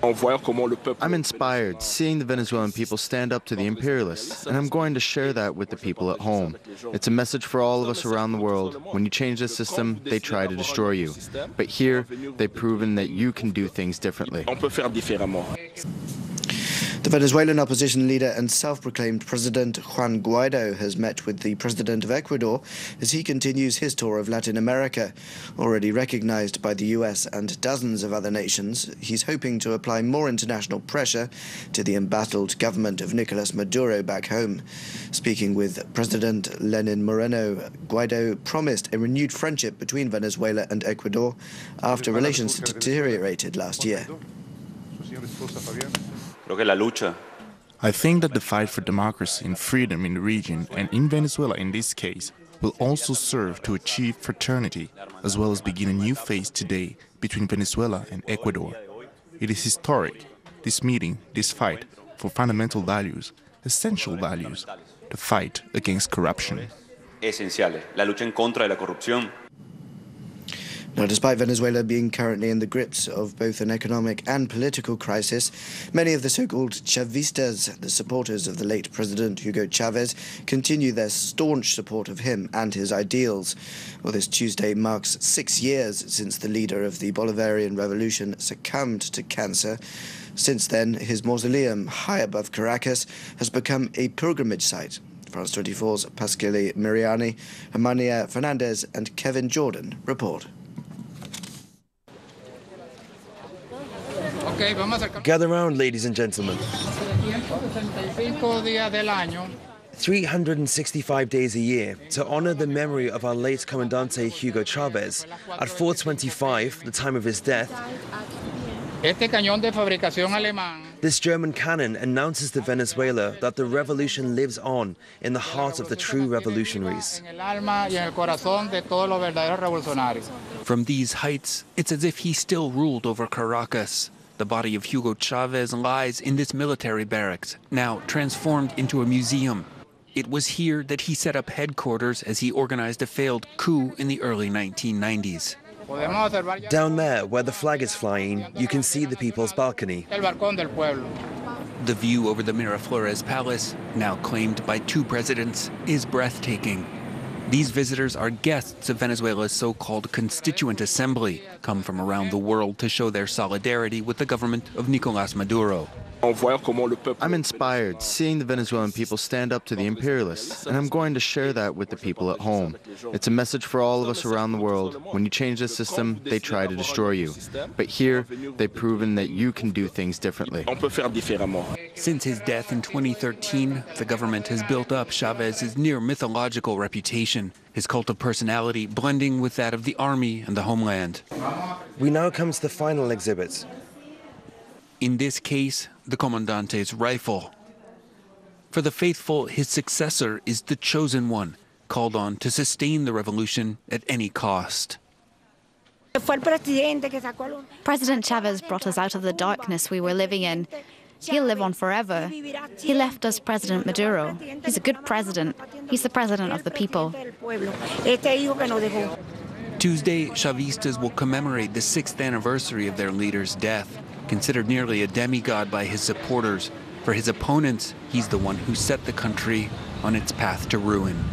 I'm inspired seeing the Venezuelan people stand up to the imperialists, and I'm going to share that with the people at home. It's a message for all of us around the world. When you change the system, they try to destroy you. But here, they've proven that you can do things differently. The Venezuelan opposition leader and self-proclaimed President Juan Guaido has met with the President of Ecuador as he continues his tour of Latin America. Already recognized by the US and dozens of other nations, he's hoping to apply more international pressure to the embattled government of Nicolas Maduro back home. Speaking with President Lenin Moreno, Guaido promised a renewed friendship between Venezuela and Ecuador after relations deteriorated last year. I think that the fight for democracy and freedom in the region, and in Venezuela in this case, will also serve to achieve fraternity, as well as begin a new phase today between Venezuela and Ecuador. It is historic, this meeting, this fight, for fundamental values, essential values, the fight against corruption. La lucha en contra de la corrupción. Now, despite Venezuela being currently in the grips of both an economic and political crisis, many of the so-called Chavistas, the supporters of the late President Hugo Chavez, continue their staunch support of him and his ideals. Well, this Tuesday marks 6 years since the leader of the Bolivarian Revolution succumbed to cancer. Since then, his mausoleum, high above Caracas, has become a pilgrimage site. France 24's Pasquale Miriani, Hermania Fernandez and Kevin Jordan report. Gather round, ladies and gentlemen. 365 days a year to honor the memory of our late Comandante Hugo Chavez. At 4:25, the time of his death, this German cannon announces to Venezuela that the revolution lives on in the heart of the true revolutionaries. From these heights, it's as if he still ruled over Caracas. The body of Hugo Chavez lies in this military barracks, now transformed into a museum. It was here that he set up headquarters as he organized a failed coup in the early 1990s. Down there, where the flag is flying, you can see the People's Balcony. The view over the Miraflores Palace, now claimed by 2 presidents, is breathtaking. These visitors are guests of Venezuela's so-called Constituent Assembly, come from around the world to show their solidarity with the government of Nicolas Maduro. I'm inspired seeing the Venezuelan people stand up to the imperialists, and I'm going to share that with the people at home. It's a message for all of us around the world. When you change the system, they try to destroy you. But here, they've proven that you can do things differently. Since his death in 2013, the government has built up Chavez's near mythological reputation, his cult of personality blending with that of the army and the homeland. We now come to the final exhibit. In this case, the Comandante's rifle. For the faithful, his successor is the chosen one, called on to sustain the revolution at any cost. President Chavez brought us out of the darkness we were living in. He'll live on forever. He left us President Maduro. He's a good president. He's the president of the people. Tuesday, Chavistas will commemorate the 6th anniversary of their leader's death. Considered nearly a demigod by his supporters, for his opponents, he's the one who set the country on its path to ruin.